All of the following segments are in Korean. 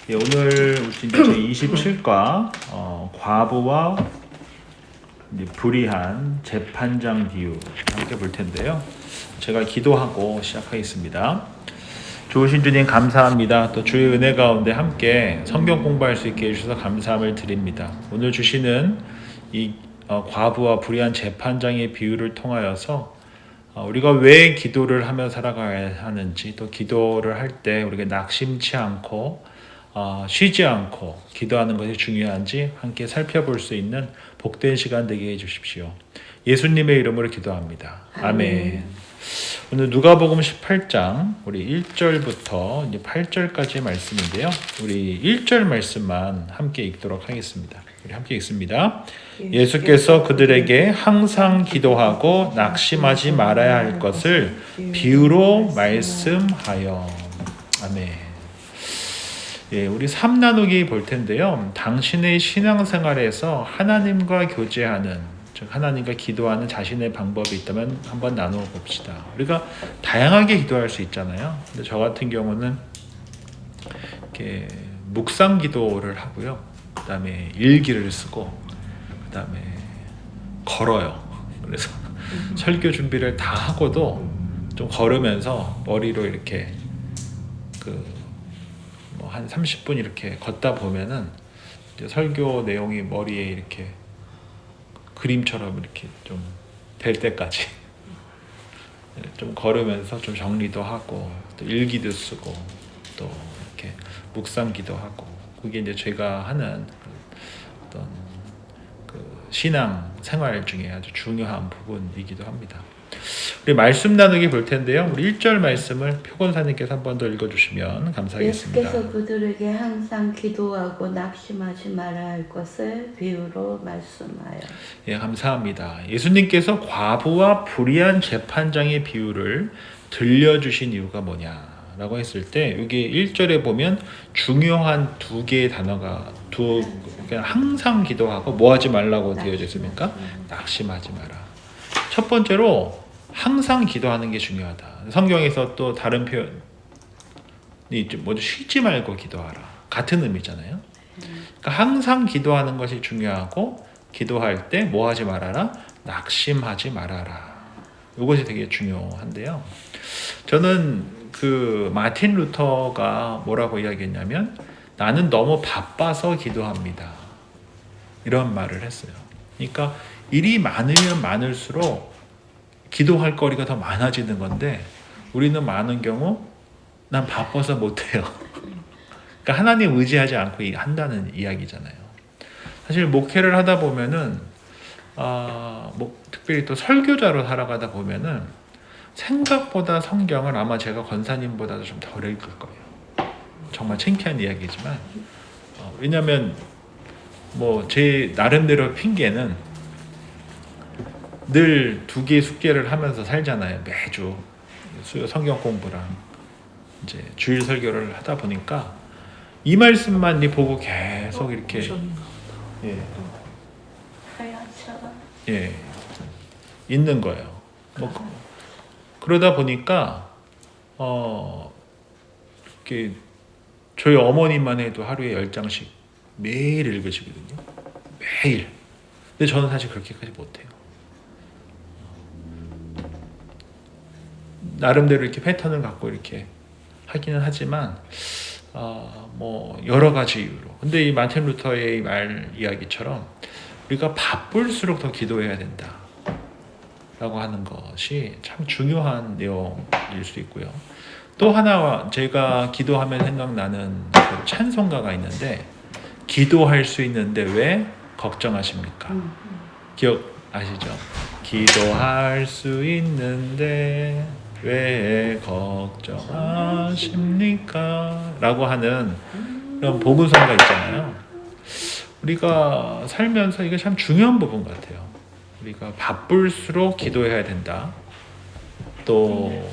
예, 오늘 이제 저희 27과 과부와 이제 불의한 재판장 비유 함께 볼 텐데요. 제가 기도하고 시작하겠습니다. 좋으신 주님 감사합니다. 또 주의 은혜 가운데 함께 성경 공부할 수 있게 해주셔서 감사함을 드립니다. 오늘 주시는 이 과부와 불의한 재판장의 비유를 통하여서 우리가 왜 기도를 하며 살아가야 하는지, 또 기도를 할 때 우리가 낙심치 않고 쉬지 않고 기도하는 것이 중요한지 함께 살펴볼 수 있는 복된 시간 되게 해주십시오. 예수님의 이름으로 기도합니다. 아멘. 오늘 누가복음 18장 우리 1절부터 이제 8절까지의 말씀인데요. 우리 1절 말씀만 함께 읽도록 하겠습니다. 우리 함께 읽습니다. 예수께서 그들에게 항상 기도하고 낙심하지 말아야 할 것을 비유로 말씀하여. 아멘. 예, 우리 3나누기 볼 텐데요. 당신의 신앙생활에서 하나님과 교제하는, 즉 하나님과 기도하는 자신의 방법이 있다면 한번 나누어 봅시다. 우리가 다양하게 기도할 수 있잖아요. 근데 저 같은 경우는 이렇게 묵상 기도를 하고요. 그다음에 일기를 쓰고, 그다음에 걸어요. 그래서 설교 준비를 다 하고도 좀 걸으면서 머리로 이렇게 한 30분 이렇게 걷다 보면은 이제 설교 내용이 머리에 이렇게 그림처럼 이렇게 좀 될 때까지 좀 걸으면서 좀 정리도 하고 또 일기도 쓰고 또 이렇게 묵상기도 하고, 그게 이제 제가 하는 어떤 그 신앙 생활 중에 아주 중요한 부분이기도 합니다. 우리 말씀 나누기 볼 텐데요. 우리 1절 말씀을 표건사님께서 한 번 더 읽어주시면 감사하겠습니다. 예수께서 그들에게 항상 기도하고 낙심하지 말아야 할 것을 비유로 말씀하여. 예, 감사합니다. 예수님께서 과부와 불의한 재판장의 비유를 들려주신 이유가 뭐냐라고 했을 때, 여기 1절에 보면 중요한 두 개의 단어가 그냥 항상 기도하고 뭐 하지 말라고 되어져 있습니까? 낙심하지 마라. 첫 번째로 항상 기도하는 게 중요하다. 성경에서 또 다른 표현이 있죠. 뭐죠? 쉬지 말고 기도하라. 같은 의미잖아요. 그러니까 항상 기도하는 것이 중요하고, 기도할 때 뭐 하지 말아라? 낙심하지 말아라. 이것이 되게 중요한데요. 저는 그 마틴 루터가 뭐라고 이야기했냐면, 나는 너무 바빠서 기도합니다. 이런 말을 했어요. 그러니까 일이 많으면 많을수록 기도할 거리가 더 많아지는 건데, 우리는 많은 경우 난 바빠서 못해요. 그러니까 하나님 의지하지 않고 한다는 이야기잖아요. 사실 목회를 하다 보면은 특별히 또 설교자로 살아가다 보면은 생각보다 성경을 아마 제가 권사님보다도 좀 덜 읽을 거예요. 정말 창피한 이야기지만 왜냐하면 제 나름대로 핑계는 늘 두 개의 숙제를 하면서 살잖아요. 매주 성경 공부랑 이제 주일 설교를 하다 보니까 이 말씀만 보고 계속 이렇게 있는 거예요. 그러다 보니까 이렇게 저희 어머님만 해도 하루에 10장씩 매일 읽으시거든요. 매일. 근데 저는 사실 그렇게까지 못해요. 나름대로 이렇게 패턴을 갖고 이렇게 하기는 하지만 여러 가지 이유로. 근데 이 마틴 루터의 말 이야기처럼 우리가 바쁠수록 더 기도해야 된다 라고 하는 것이 참 중요한 내용일 수 있고요. 또 하나 제가 기도하면 생각나는 그 찬송가가 있는데, 기도할 수 있는데 왜 걱정하십니까? 기억아시죠? 기도할 수 있는데 왜 걱정하십니까? 라고 하는 그런 복음성가 있잖아요. 우리가 살면서 이게 참 중요한 부분 같아요. 우리가 바쁠수록 기도해야 된다. 또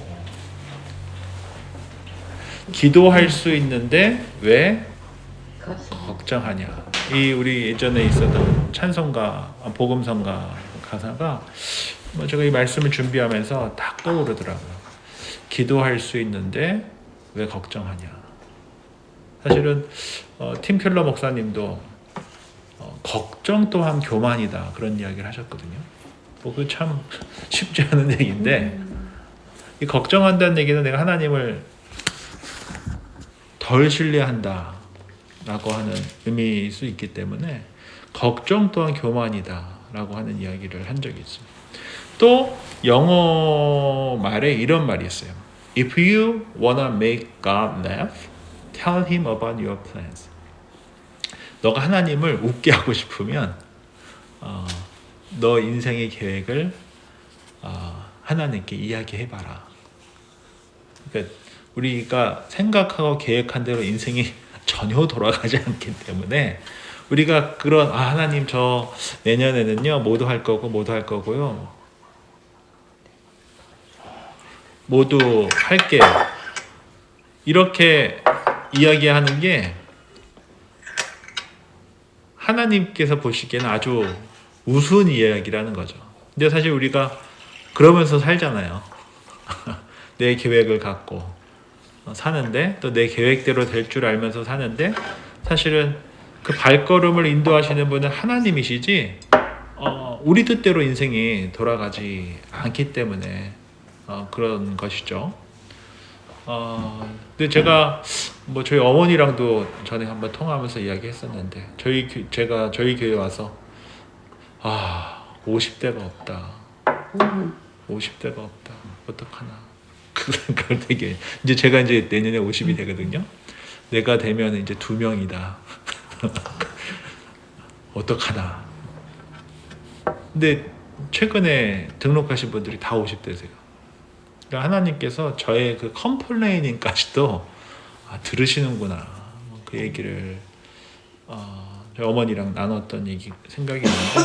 기도할 수 있는데 왜 걱정하냐. 이 우리 예전에 있었던 찬송가, 복음성가 가사가 제가 이 말씀을 준비하면서 딱 떠오르더라고요. 기도할 수 있는데 왜 걱정하냐. 사실은 팀 켈러 목사님도 걱정 또한 교만이다 그런 이야기를 하셨거든요. 그 참 쉽지 않은 얘기인데 이 걱정한다는 얘기는 내가 하나님을 덜 신뢰한다 라고 하는 의미일 수 있기 때문에 걱정 또한 교만이다 라고 하는 이야기를 한 적이 있어요. 또 영어 말에 이런 말이 있어요. If you wanna make God laugh, tell him about your plans. 너가 하나님을 웃게 하고 싶으면 너 인생의 계획을 하나님께 이야기해봐라. 그러니까 우리가 생각하고 계획한 대로 인생이 전혀 돌아가지 않기 때문에 우리가 그런 하나님 저 내년에는요 모두 할 거고요 모두 할게요 이렇게 이야기하는 게 하나님께서 보시기에는 아주 우스운 이야기라는 거죠. 근데 사실 우리가 그러면서 살잖아요. 내 계획을 갖고 사는데 또 내 계획대로 될 줄 알면서 사는데 사실은 그 발걸음을 인도하시는 분은 하나님이시지 우리 뜻대로 인생이 돌아가지 않기 때문에 그런 것이죠. 근데 제가 저희 어머니랑도 전에 한번 통화하면서 이야기했었는데 제가 저희 교회 와서 50대가 없다. 50대가 없다. 어떡하나. 그걸 되게 이제 제가 이제 내년에 50이 되거든요. 내가 되면 이제 2명이다. 어떡하나. 근데 최근에 등록하신 분들이 다 50대세요. 그러니까 하나님께서 저의 그 컴플레이닝까지도 들으시는구나. 그 얘기를 저희 어머니랑 나눴던 생각이 있는데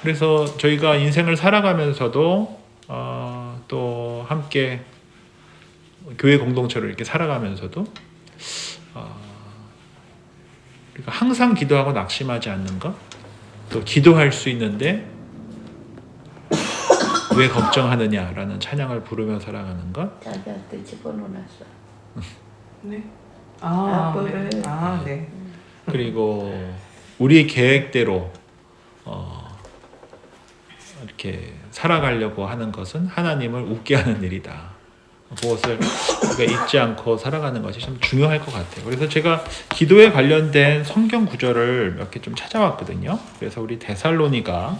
그래서 저희가 인생을 살아가면서도 또 함께 교회 공동체로 이렇게 살아가면서도 그러니까 항상 기도하고 낙심하지 않는 것, 또 기도할 수 있는데 왜 걱정하느냐라는 찬양을 부르며 살아가는 것. 자기한테 집어넣어놨어. 네. 앞으로를. 네. 네. 그리고 우리의 계획대로 이렇게 살아가려고 하는 것은 하나님을 웃게 하는 일이다. 그것을 우리가 잊지 않고 살아가는 것이 참 중요할 것 같아요. 그래서 제가 기도에 관련된 성경 구절을 몇 개 좀 찾아왔거든요. 그래서 우리 데살로니가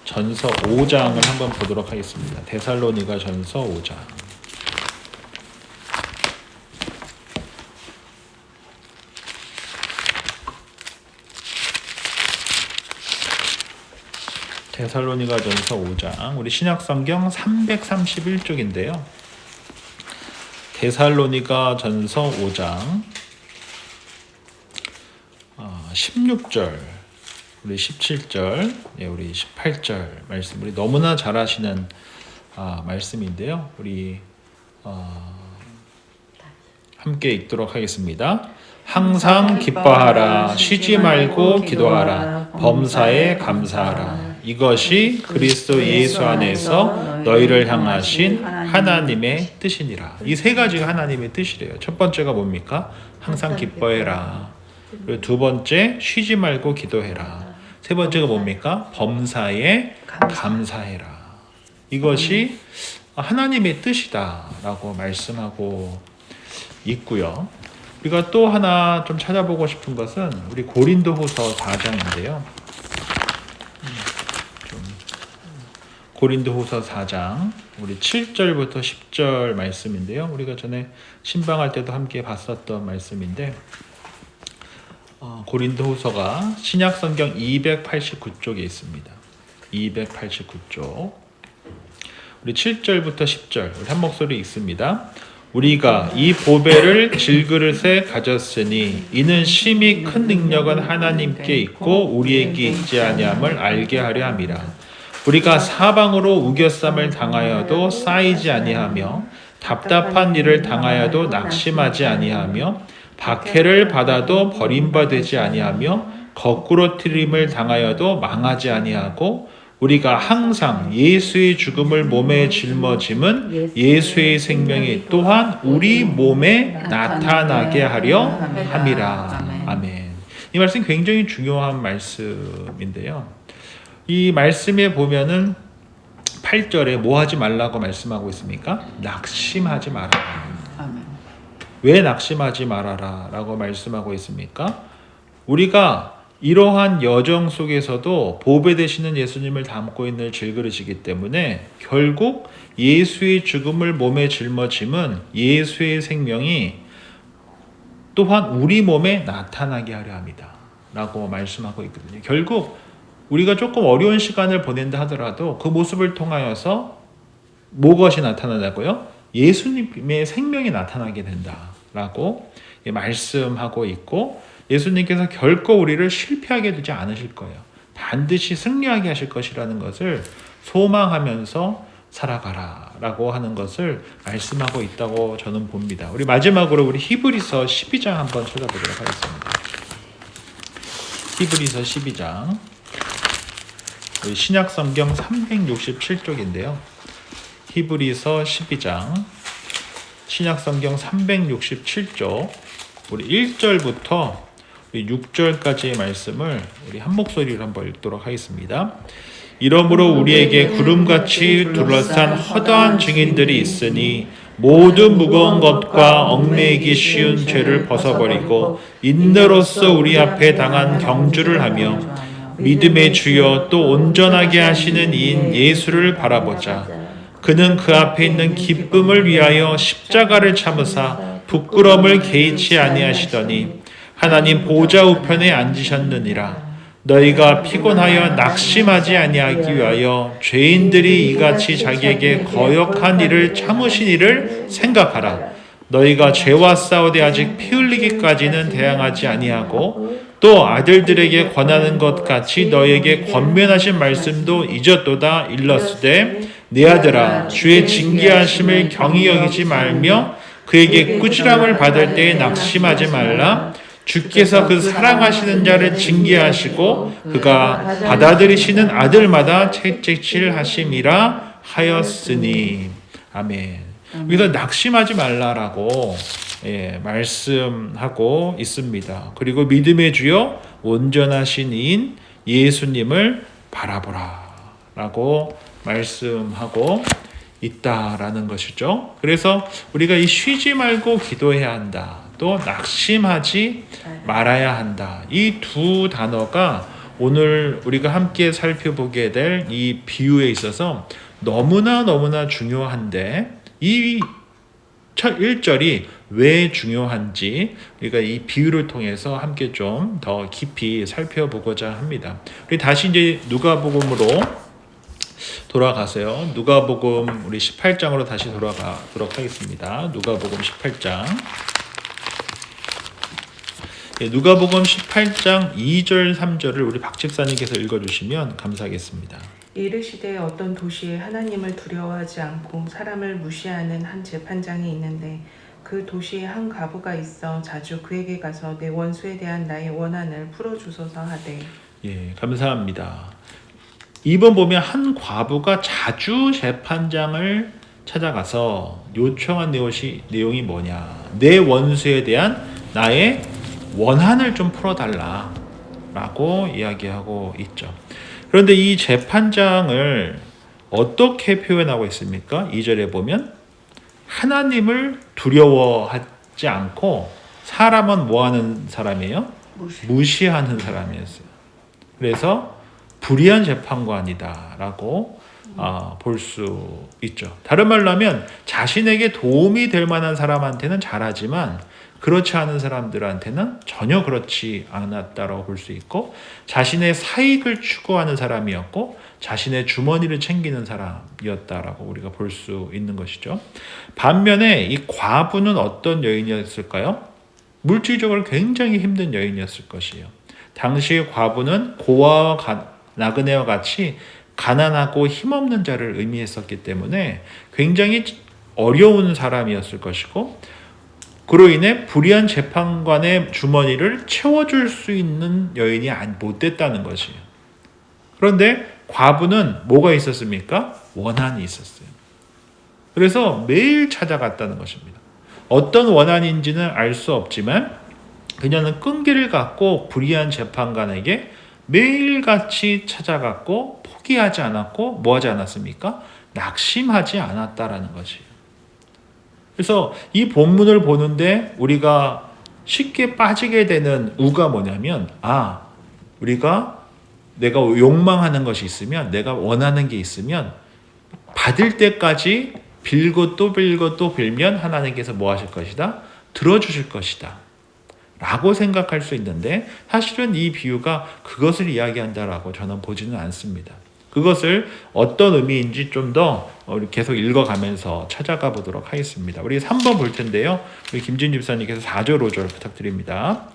전서 5장을 한번 보도록 하겠습니다. 데살로니가 전서 5장. 데살로니가 전서 5장. 우리 신약성경 331쪽인데요. 데살로니가 전서 5장 16절, 우리 17절, 우리 18절 말씀, 우리 너무나 잘 아시는 말씀인데요. 우리 함께 읽도록 하겠습니다. 항상 기뻐하라, 쉬지 말고 기도하라, 범사에 감사하라. 이것이 그리스도 예수 안에서 너희를 향하신 하나님의 뜻이니라. 이 세 가지가 하나님의 뜻이래요. 첫 번째가 뭡니까? 항상 기뻐해라. 그리고 두 번째, 쉬지 말고 기도해라. 세 번째가 뭡니까? 범사에 감사해라. 이것이 하나님의 뜻이다라고 말씀하고 있고요. 우리가 또 하나 좀 찾아보고 싶은 것은 우리 고린도후서 4장인데요. 고린도후서 4장 우리 7절부터 10절 말씀인데요. 우리가 전에 신방할 때도 함께 봤었던 말씀인데 고린도후서가 신약성경 289쪽에 있습니다. 289쪽 우리 7절부터 10절 우리 한 목소리 읽습니다. 우리가 이 보배를 질그릇에 가졌으니 이는 심히 큰 능력은 하나님께 있고 우리에게 있지 아니함을 알게 하려 함이라. 우리가 사방으로 우겨쌈을 당하여도 쌓이지 아니하며 답답한 일을 당하여도 낙심하지 아니하며 박해를 받아도 버림받지 아니하며 거꾸로 트림을 당하여도 망하지 아니하고 우리가 항상 예수의 죽음을 몸에 짊어짐은 예수의 생명이 또한 우리 몸에 나타나게 하려 함이라. 아멘. 이 말씀 굉장히 중요한 말씀인데요. 이 말씀에 보면은 8절에 뭐 하지 말라고 말씀하고 있습니까? 낙심하지 말아라. 아멘. 왜 낙심하지 말아라 라고 말씀하고 있습니까? 우리가 이러한 여정 속에서도 보배 되시는 예수님을 담고 있는 질그릇이기 때문에 결국 예수의 죽음을 몸에 짊어짐은 예수의 생명이 또한 우리 몸에 나타나게 하려 합니다 라고 말씀하고 있거든요. 결국 우리가 조금 어려운 시간을 보낸다 하더라도 그 모습을 통하여서 무엇이 나타나냐고요? 예수님의 생명이 나타나게 된다라고 말씀하고 있고, 예수님께서 결코 우리를 실패하게 두지 않으실 거예요. 반드시 승리하게 하실 것이라는 것을 소망하면서 살아가라 라고 하는 것을 말씀하고 있다고 저는 봅니다. 우리 마지막으로 우리 히브리서 12장 한번 찾아보도록 하겠습니다. 히브리서 12장, 우리 신약성경 367쪽인데요. 히브리서 12장 신약성경 367쪽 우리 1절부터 6절까지의 말씀을 우리 한 목소리로 한번 읽도록 하겠습니다. 이러므로 우리에게 구름같이 둘러싼 허다한 증인들이 있으니 모든 무거운 것과 얽매이기 쉬운 죄를 벗어버리고 인내로써 우리 앞에 당한 경주를 하며 믿음의 주여 또 온전하게 하시는 이인 예수를 바라보자. 그는 그 앞에 있는 기쁨을 위하여 십자가를 참으사 부끄러움을 개의치 아니하시더니 하나님 보좌 우편에 앉으셨느니라. 너희가 피곤하여 낙심하지 아니하기 위하여 죄인들이 이같이 자기에게 거역한 일을 참으신 일을 생각하라. 너희가 죄와 싸우되 아직 피 흘리기까지는 대항하지 아니하고 또 아들들에게 권하는 것 같이 너희에게 권면하신 말씀도 잊었도다. 일렀으되 내 아들아 주의 징계하심을 경히 여기지 말며 그에게 꾸지람을 받을 때에 낙심하지 말라. 주께서 그 사랑하시는 자를 징계하시고 그가 받아들이시는 아들마다 채찍질 하심이라 하였으니. 아멘. 여기서 낙심하지 말라라고 말씀하고 있습니다. 그리고 믿음의 주여 온전하신 이인 예수님을 바라보라 라고 말씀하고 있다라는 것이죠. 그래서 우리가 이 쉬지 말고 기도해야 한다, 또 낙심하지 말아야 한다, 이 두 단어가 오늘 우리가 함께 살펴보게 될 이 비유에 있어서 너무나 중요한데, 이 첫 1절이 왜 중요한지 우리가 이 비유를 통해서 함께 좀 더 깊이 살펴보고자 합니다. 우리 다시 이제 누가복음으로 돌아가세요. 누가복음 우리 18장으로 다시 돌아가도록 하겠습니다. 누가복음 18장. 누가복음 18장 2절 3절을 우리 박 집사님께서 읽어주시면 감사하겠습니다. 이르시되 어떤 도시에 하나님을 두려워하지 않고 사람을 무시하는 한 재판장이 있는데 그 도시에 한 과부가 있어 자주 그에게 가서 내 원수에 대한 나의 원한을 풀어주소서 하되. 예, 감사합니다. 이번 보면 한 과부가 자주 재판장을 찾아가서 요청한 내용이 뭐냐, 내 원수에 대한 나의 원한을 좀 풀어달라 라고 이야기하고 있죠. 그런데 이 재판장을 어떻게 표현하고 있습니까? 2절에 보면 하나님을 두려워하지 않고, 사람은 뭐하는 사람이에요? 무시하는 사람이었어요. 그래서 불의한 재판관이다 라고 볼 수 있죠. 다른 말로 하면 자신에게 도움이 될 만한 사람한테는 잘하지만 그렇지 않은 사람들한테는 전혀 그렇지 않았다라고 볼 수 있고, 자신의 사익을 추구하는 사람이었고 자신의 주머니를 챙기는 사람이었다라고 우리가 볼 수 있는 것이죠. 반면에 이 과부는 어떤 여인이었을까요? 물질적으로 굉장히 힘든 여인이었을 것이에요. 당시의 과부는 고아와 나그네와 같이 가난하고 힘없는 자를 의미했었기 때문에 굉장히 어려운 사람이었을 것이고, 그로 인해 불의한 재판관의 주머니를 채워줄 수 있는 여인이 못 됐다는 것이에요. 그런데 과부는 뭐가 있었습니까? 원한이 있었어요. 그래서 매일 찾아갔다는 것입니다. 어떤 원한인지는 알 수 없지만 그녀는 끈기를 갖고 불의한 재판관에게 매일같이 찾아갔고 포기하지 않았고 뭐하지 않았습니까? 낙심하지 않았다라는 것이에요. 그래서 이 본문을 보는데 우리가 쉽게 빠지게 되는 우가 뭐냐면 우리가 내가 욕망하는 것이 있으면 내가 원하는 게 있으면 받을 때까지 빌고 또 빌고 또 빌면 하나님께서 뭐 하실 것이다? 들어주실 것이다 라고 생각할 수 있는데 사실은 이 비유가 그것을 이야기한다라고 저는 보지는 않습니다. 그것을 어떤 의미인지 좀 더 계속 읽어가면서 찾아가 보도록 하겠습니다. 우리 3번 볼 텐데요. 우리 김진 집사님께서 4절 5절 부탁드립니다.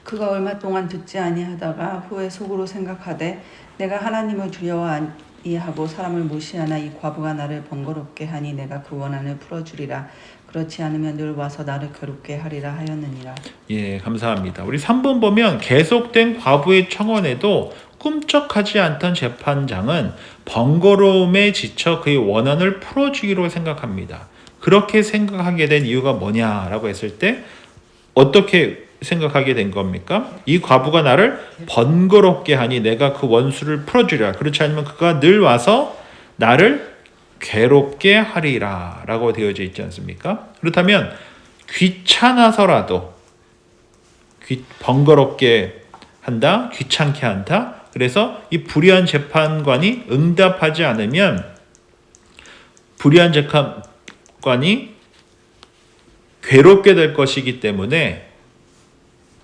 그가 얼마 동안 듣지 아니하다가 후에 속으로 생각하되 내가 하나님을 두려워 아니하고 사람을 무시하나 이 과부가 나를 번거롭게 하니 내가 그 원한을 풀어주리라. 그렇지 않으면 늘 와서 나를 괴롭게 하리라 하였느니라. 예, 감사합니다. 우리 3번 보면 계속된 과부의 청원에도 꿈쩍하지 않던 재판장은 번거로움에 지쳐 그의 원한을 풀어주기로 생각합니다. 그렇게 생각하게 된 이유가 뭐냐라고 했을 때 어떻게 생각하게 된 겁니까? 이 과부가 나를 번거롭게 하니 내가 그 원수를 풀어주리라. 그렇지 않으면 그가 늘 와서 나를 괴롭게 하리라 라고 되어져 있지 않습니까? 그렇다면 귀찮아서라도 번거롭게 한다, 귀찮게 한다. 그래서 이 불의한 재판관이 응답하지 않으면 불의한 재판관이 괴롭게 될 것이기 때문에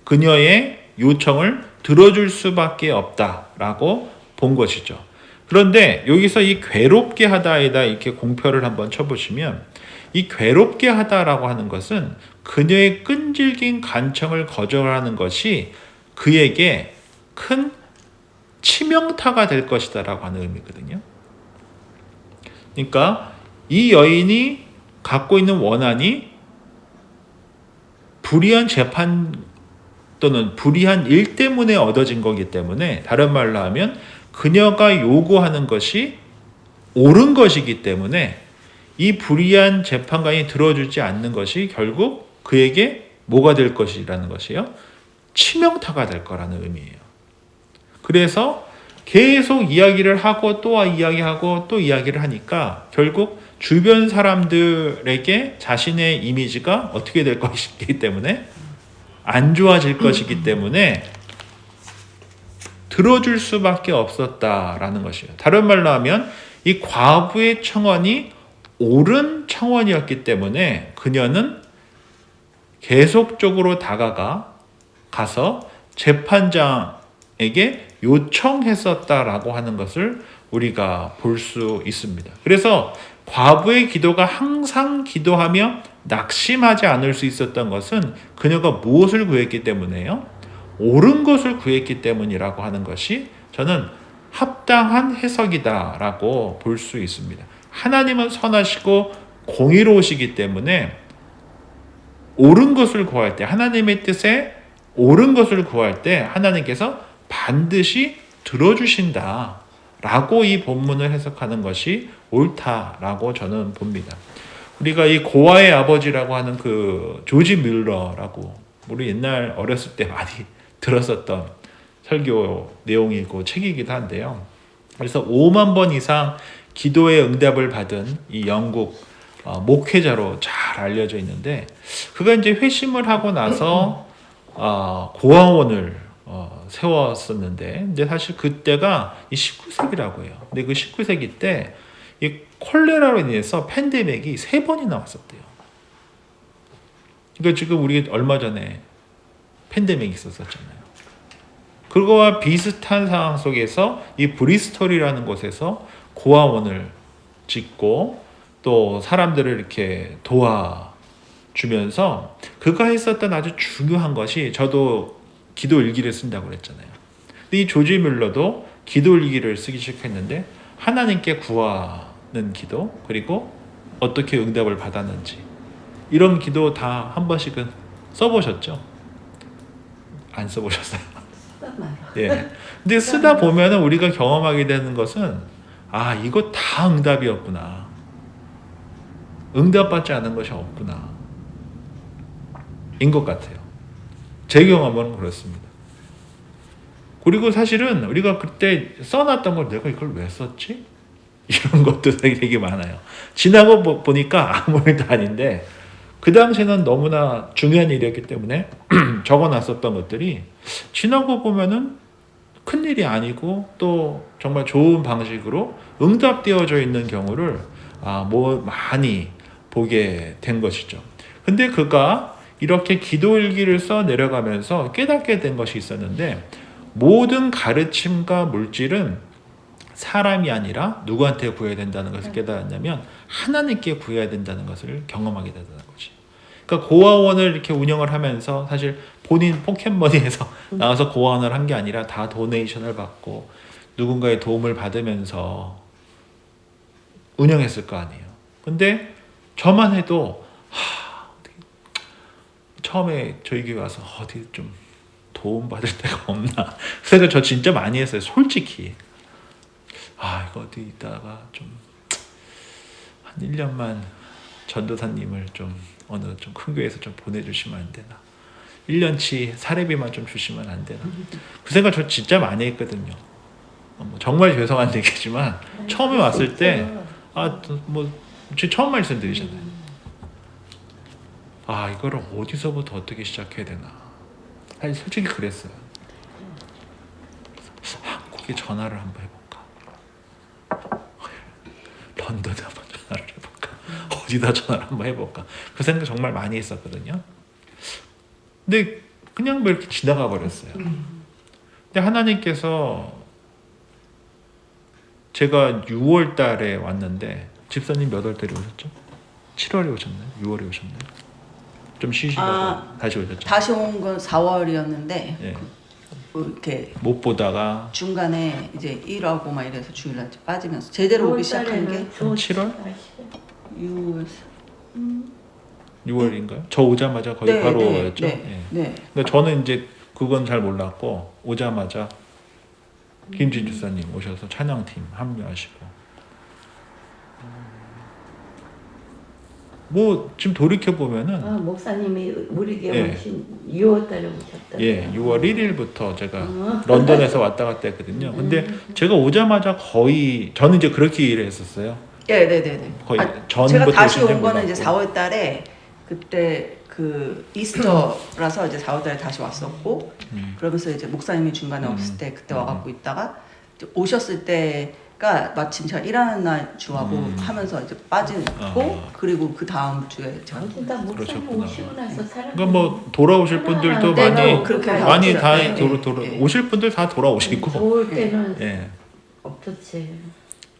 그녀의 요청을 들어줄 수밖에 없다라고 본 것이죠. 그런데 여기서 이 괴롭게 하다에다 이렇게 공표를 한번 쳐보시면 이 괴롭게 하다라고 하는 것은 그녀의 끈질긴 간청을 거절하는 것이 그에게 큰 치명타가 될 것이다라고 하는 의미거든요. 그러니까 이 여인이 갖고 있는 원한이 불의한 재판 또는 불의한 일 때문에 얻어진 거기 때문에 다른 말로 하면 그녀가 요구하는 것이 옳은 것이기 때문에 이 불의한 재판관이 들어주지 않는 것이 결국 그에게 뭐가 될 것이라는 것이에요? 치명타가 될 거라는 의미예요. 그래서 계속 이야기를 하고 또 이야기하고 또 이야기를 하니까 결국 주변 사람들에게 자신의 이미지가 어떻게 될 것이기 때문에 안 좋아질 것이기 때문에 들어줄 수밖에 없었다라는 것이에요. 다른 말로 하면 이 과부의 청원이 옳은 청원이었기 때문에 그녀는 계속적으로 가서 재판장에게 요청했었다라고 하는 것을 우리가 볼 수 있습니다. 그래서 과부의 기도가 항상 기도하며 낙심하지 않을 수 있었던 것은 그녀가 무엇을 구했기 때문에요? 옳은 것을 구했기 때문이라고 하는 것이 저는 합당한 해석이다라고 볼 수 있습니다. 하나님은 선하시고 공의로우시기 때문에 옳은 것을 구할 때 하나님의 뜻에 옳은 것을 구할 때 하나님께서 반드시 들어주신다 라고 이 본문을 해석하는 것이 옳다라고 저는 봅니다. 우리가 이 고아의 아버지라고 하는 그 조지 뮬러라고 우리 옛날 어렸을 때 많이 들었었던 설교 내용이고 책이기도 한데요. 그래서 5만 번 이상 기도의 응답을 받은 이 영국 목회자로 잘 알려져 있는데 그가 이제 회심을 하고 나서 고아원을 세웠었는데 근데 사실 그때가 이 19세기라고 해요. 근데 그 19세기 때 이 콜레라로 인해서 팬데믹이 3번이나 왔었대요. 그러니까 지금 우리 얼마 전에 팬데믹이 있었잖아요. 그거와 비슷한 상황 속에서 이 브리스톨이라는 곳에서 고아원을 짓고 또 사람들을 이렇게 도와주면서 그가 했었던 아주 중요한 것이 저도 기도 일기를 쓴다고 그랬잖아요. 근데 이 조지 뮬러도 기도 일기를 쓰기 시작했는데 하나님께 구하는 기도 그리고 어떻게 응답을 받았는지 이런 기도 다 한 번씩은 써보셨죠? 안 써보셨어요? 쓰다 말아. 예. 근데 쓰다 보면은 우리가 경험하게 되는 것은 아, 이거 다 응답이었구나. 응답받지 않은 것이 없구나. 인 것 같아요. 제 경험은 그렇습니다. 그리고 사실은 우리가 그때 써놨던 걸 내가 이걸 왜 썼지? 이런 것도 되게 많아요. 지나고 보니까 아무 일도 아닌데 그 당시에는 너무나 중요한 일이었기 때문에 적어놨었던 것들이 지나고 보면은 큰일이 아니고 또 정말 좋은 방식으로 응답되어져 있는 경우를 뭐 많이 보게 된 것이죠. 근데 그가 이렇게 기도일기를 써 내려가면서 깨닫게 된 것이 있었는데 모든 가르침과 물질은 사람이 아니라 누구한테 구해야 된다는 것을 깨달았냐면 하나님께 구해야 된다는 것을 경험하게 되는 거지. 그러니까 고아원을 이렇게 운영을 하면서 사실 본인 포켓머니에서 나와서 고아원을 한 게 아니라 다 도네이션을 받고 누군가의 도움을 받으면서 운영했을 거 아니에요. 근데 저만 해도 처음에 저희 교회 와서 어디 좀 도움 받을 데가 없나. 그래서 저 진짜 많이 했어요. 솔직히. 이거 어디 있다가 좀 한 1년만 전도사님을 좀 어느 좀 큰 교회에서 좀 보내주시면 안 되나. 1년치 사례비만 좀 주시면 안 되나. 그 생각 저 진짜 많이 했거든요. 정말 죄송한 얘기지만 처음에 왔을 때 제 처음 말씀드리잖아요. 이거를 어디서부터 어떻게 시작해야 되나. 사실 솔직히 그랬어요. 한국에 전화를 한번 해볼까. 런던에 한번 전화를 해볼까. 어디다 전화를 한번 해볼까. 그 생각 정말 많이 했었거든요. 근데 그냥 뭐 이렇게 지나가 버렸어요. 근데 하나님께서 제가 6월 달에 왔는데 집사님 몇 월 달에 오셨죠? 7월에 오셨나요? 6월에 오셨나요? 좀 쉬시다가 다시 오셨죠? 다시 온 건 4월이었는데 예. 이렇게 못 보다가 중간에 이제 일하고 막 이래서 주일날 빠지면서 제대로 오기 시작한 게 7월? 6월 6월인가요? 저 오자마자 거의 바로였죠. 네. 근데 저는 이제 그건 잘 몰랐고 오자마자 김진 주사님 오셔서 찬양팀 합류하시고 뭐 지금 돌이켜 보면은 목사님이 우리 교회 예. 오신 6월 달에 오셨다. 6월 1일부터 제가 런던에서 왔다 갔다 했거든요. 근데 제가 오자마자 거의 저는 이제 그렇게 일을 했었어요. 네네네. 거의 전부터 제가 다시 온 오신지 거는 이제 몰랐고. 4월 달에 그때 그 이스터라서 이제 4월 달에 다시 왔었고 그러면서 이제 목사님이 중간에 없을 때 그때 와갖고 있다가 이제 오셨을 때가 마침 제가 일하는 날 주하고 하면서 이제 빠지고 그리고 그 다음 주에 제가 진짜 목사님 그러셨구나. 오시고 나서 사람. 그러니까 뭐 돌아오실 분들도 네, 많이 그렇게 많이 다 네, 오실 분들 다 돌아오시고 좋을 때는 예. 없었지.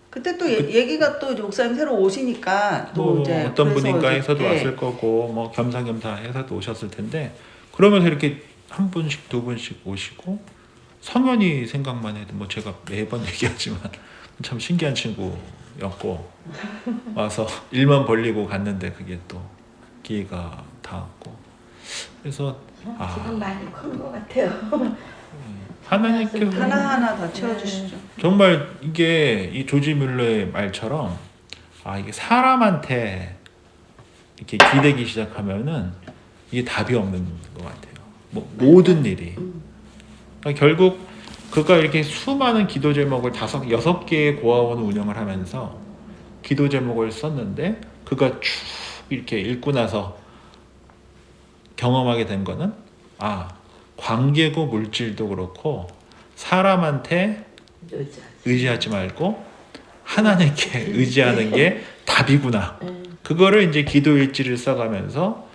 그때 또 얘기가 또 이제 목사님 새로 오시니까 또 뭐 이제 어떤 그래서 분인가에서도 이제, 왔을 거고 뭐 겸사겸사 해서도 오셨을 텐데 그러면서 이렇게 한 분씩 두 분씩 오시고 성현이 생각만 해도 뭐 제가 매번 얘기하지만 참 신기한 친구였고 와서 일만 벌리고 갔는데 그게 또 기회가 닿았고 그래서 지금 많이 큰 것 같아요. 하나님께서 하나하나 다 채워주시죠. 정말 이게 이 조지 뮬러의 말처럼 이게 사람한테 이렇게 기대기 시작하면은 이게 답이 없는 것 같아요. 뭐 모든 일이 그러니까 결국 그가 이렇게 수많은 기도 제목을 6개의 고아원을 운영을 하면서 기도 제목을 썼는데 그가 쭉 이렇게 읽고 나서 경험하게 된 거는 관계고 물질도 그렇고 사람한테 의지하지 말고 하나님께 의지하는 게 답이구나. 그거를 이제 기도 일지를 써가면서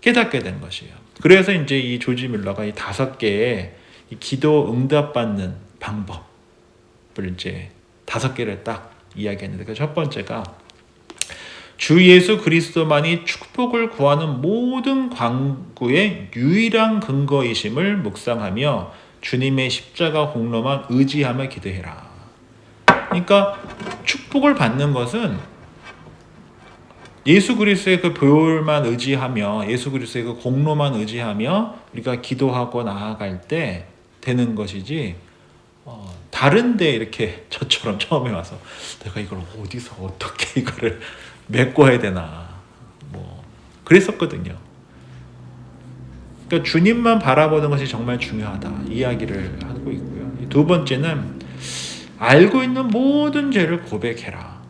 깨닫게 된 것이에요. 그래서 이제 이 조지 뮬러가 이 5개의 이 기도 응답받는 방법을 이제 5개를 딱 이야기했는데 그 첫 번째가 주 예수 그리스도만이 축복을 구하는 모든 관구의 유일한 근거이심을 묵상하며 주님의 십자가 공로만 의지하며 기도해라. 그러니까 축복을 받는 것은 예수 그리스도의 그 보혈만 의지하며 예수 그리스도의 그 공로만 의지하며 우리가 기도하고 나아갈 때 되는 것이지 다른데 이렇게 저처럼 처음에 와서 내가 이걸 어디서 어떻게 이거를 메꿔야 되나 뭐 그랬었거든요. 그러니까 주님만 바라보는 것이 정말 중요하다 이야기를 하고 있고요. 두 번째는 알고 있는 모든 죄를 고백해라.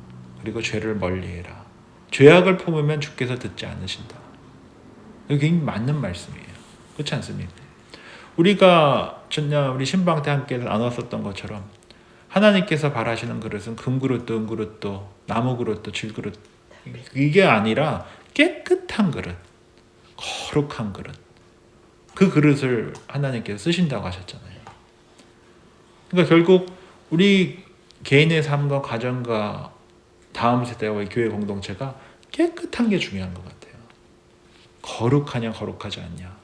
그리고 죄를 멀리해라. 죄악을 품으면 주께서 듣지 않으신다. 이게 맞는 말씀이에요. 그렇지 않습니까? 우리가 전날 우리 신방 때 함께 나눴었던 것처럼 하나님께서 바라시는 그릇은 금그릇도 은그릇도 나무그릇도 질그릇 이게 아니라 깨끗한 그릇, 거룩한 그릇. 그 그릇을 하나님께서 쓰신다고 하셨잖아요. 그러니까 결국 우리 개인의 삶과 가정과 다음 세대와 교회 공동체가 깨끗한 게 중요한 것 같아요. 거룩하냐 거룩하지 않냐.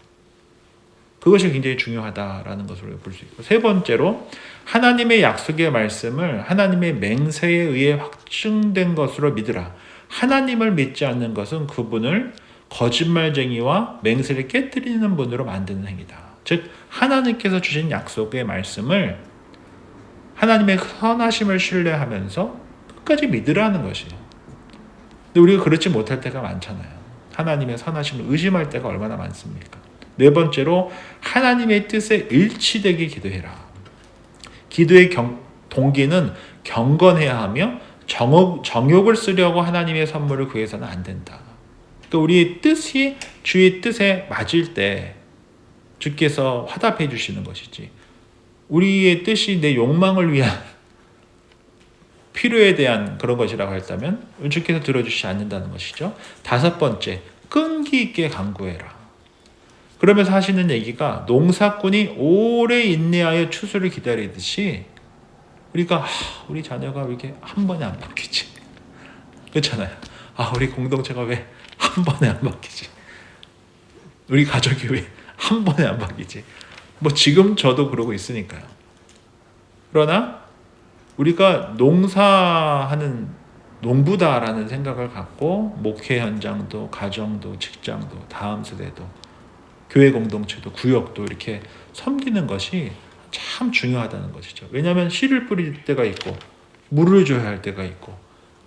그것이 굉장히 중요하다라는 것을 볼 수 있고 세 번째로 하나님의 약속의 말씀을 하나님의 맹세에 의해 확증된 것으로 믿으라. 하나님을 믿지 않는 것은 그분을 거짓말쟁이와 맹세를 깨뜨리는 분으로 만드는 행위다. 즉 하나님께서 주신 약속의 말씀을 하나님의 선하심을 신뢰하면서 끝까지 믿으라는 것이에요. 근데 우리가 그렇지 못할 때가 많잖아요. 하나님의 선하심을 의심할 때가 얼마나 많습니까? 네 번째로 하나님의 뜻에 일치되게 기도해라. 기도의 동기는 경건해야 하며 정욕을 쓰려고 하나님의 선물을 구해서는 안 된다. 또 우리의 뜻이 주의 뜻에 맞을 때 주께서 화답해 주시는 것이지 우리의 뜻이 내 욕망을 위한 필요에 대한 그런 것이라고 했다면 주께서 들어주시지 않는다는 것이죠. 다섯 번째, 끈기 있게 간구해라. 그러면서 하시는 얘기가 농사꾼이 오래 인내하여 추수를 기다리듯이 우리가 우리 자녀가 왜 이렇게 한 번에 안 바뀌지? 그렇잖아요. 우리 공동체가 왜 한 번에 안 바뀌지? 우리 가족이 왜 한 번에 안 바뀌지? 뭐 지금 저도 그러고 있으니까요. 그러나 우리가 농사하는 농부다라는 생각을 갖고 목회 현장도 가정도 직장도 다음 세대도 교회 공동체도 구역도 이렇게 섬기는 것이 참 중요하다는 것이죠. 왜냐하면 씨를 뿌릴 때가 있고 물을 줘야 할 때가 있고